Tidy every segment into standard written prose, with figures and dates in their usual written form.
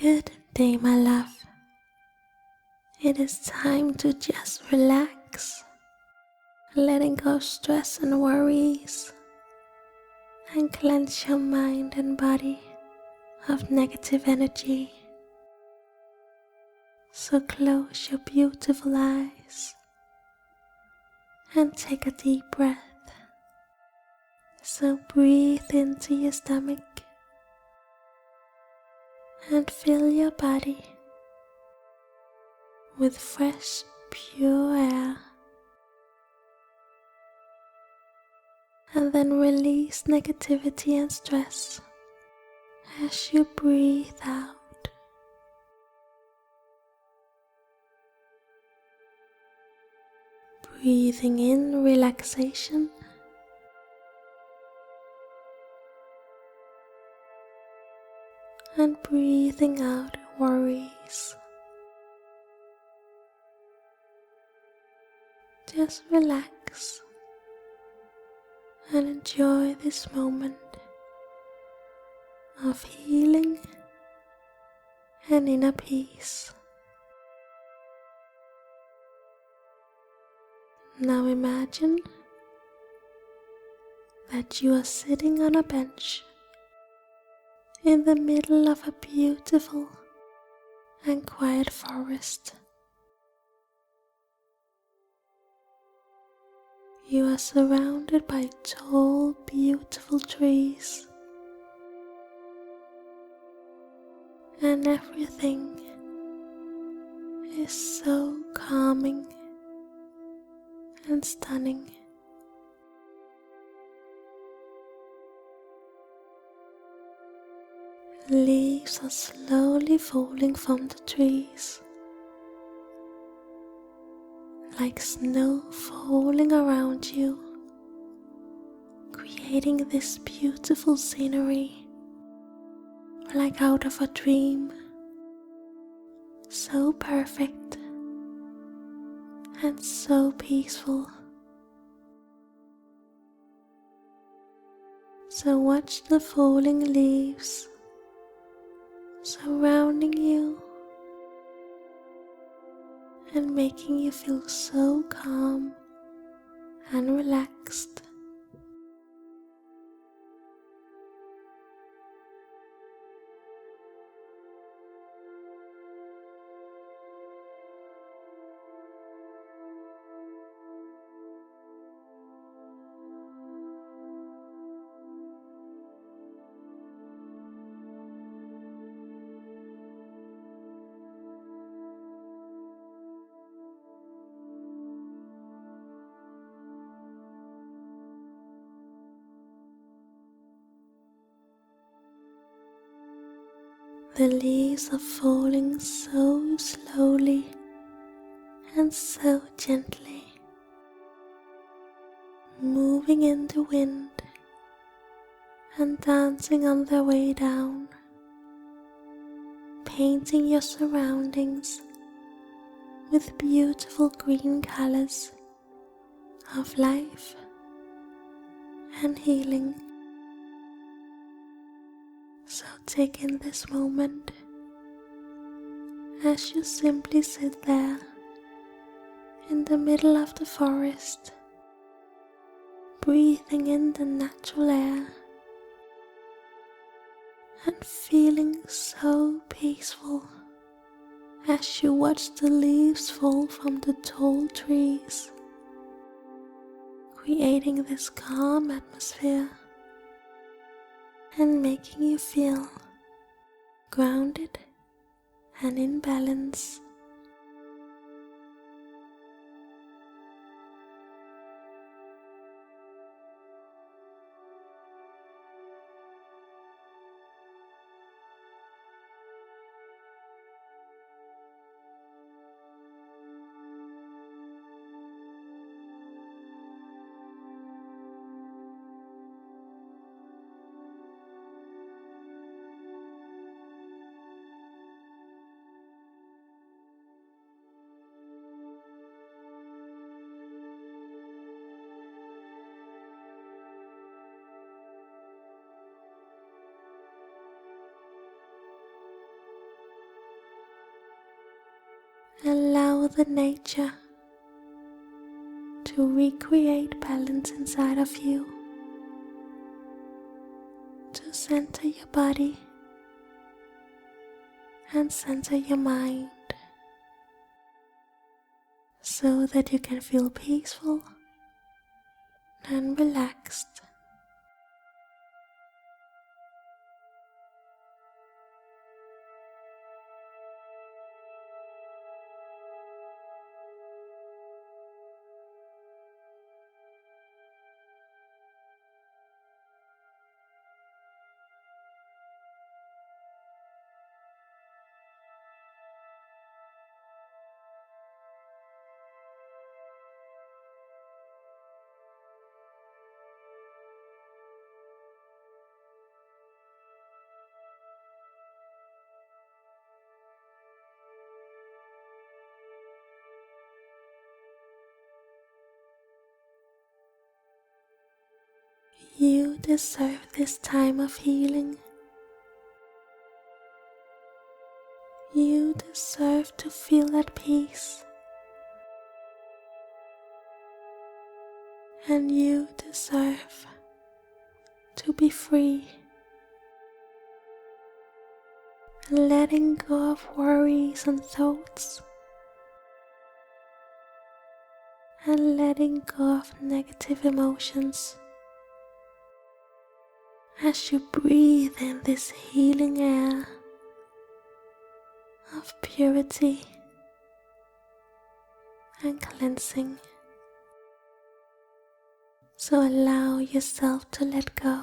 Good day, my love. It is time to just relax, letting go of stress and worries, and cleanse your mind and body of negative energy. So close your beautiful eyes and take a deep breath. So breathe into your stomach and fill your body with fresh, pure air. And then release negativity and stress as you breathe out. Breathing in relaxation and breathing out worries. Just relax and enjoy this moment of healing and inner peace. Now imagine that you are sitting on a bench in the middle of a beautiful and quiet forest. You are surrounded by tall, beautiful trees, and everything is so calming and stunning. Leaves are slowly falling from the trees, like snow falling around you, creating this beautiful scenery, like out of a dream, so perfect and so peaceful. So watch the falling leaves surrounding you and making you feel so calm and relaxed. The leaves are falling so slowly and so gently, moving in the wind and dancing on their way down, painting your surroundings with beautiful green colors of life and healing. So take in this moment as you simply sit there in the middle of the forest, breathing in the natural air and feeling so peaceful as you watch the leaves fall from the tall trees, creating this calm atmosphere and making you feel grounded and in balance. Allow the nature to recreate balance inside of you, to center your body and center your mind so that you can feel peaceful and relaxed. You deserve this time of healing. You deserve to feel at peace. And you deserve to be free. Letting go of worries and thoughts. And letting go of negative emotions. As you breathe in this healing air of purity and cleansing. So allow yourself to let go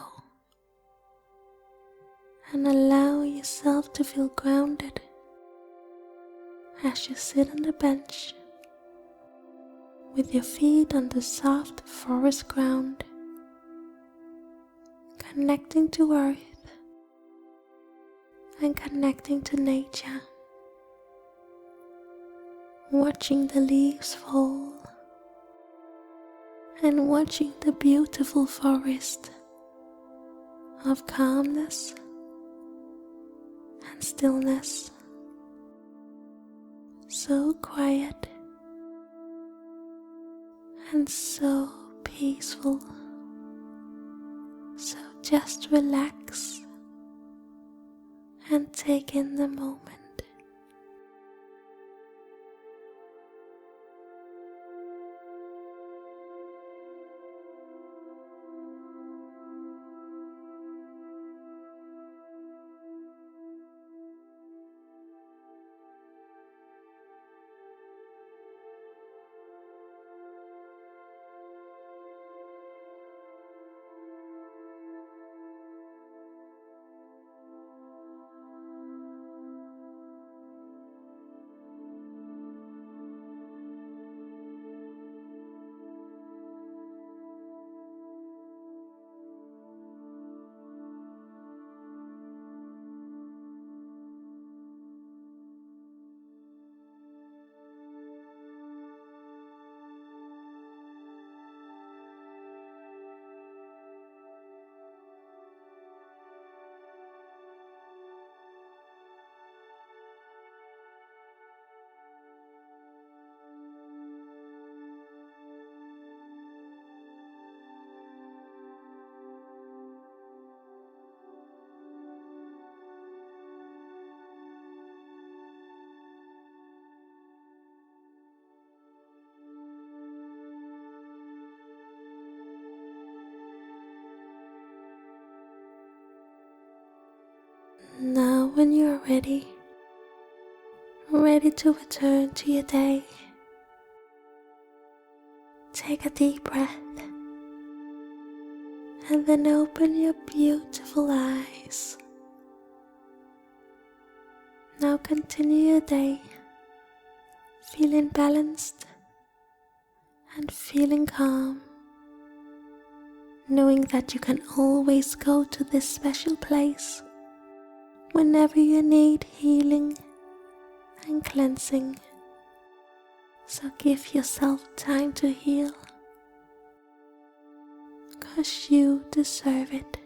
and allow yourself to feel grounded as you sit on the bench with your feet on the soft forest ground, connecting to earth and connecting to nature, watching the leaves fall and watching the beautiful forest of calmness and stillness, so quiet and so peaceful. So just relax and take in the moment. Now when you are ready to return to your day, take a deep breath and then open your beautiful eyes. Now continue your day feeling balanced and feeling calm, knowing that you can always go to this special place whenever you need healing and cleansing. So give yourself time to heal, 'cause you deserve it.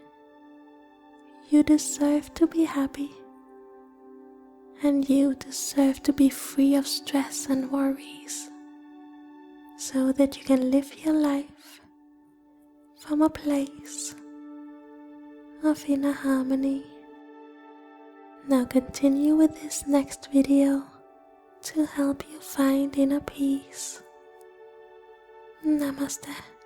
You deserve to be happy, and you deserve to be free of stress and worries so that you can live your life from a place of inner harmony. Now continue with this next video to help you find inner peace. Namaste.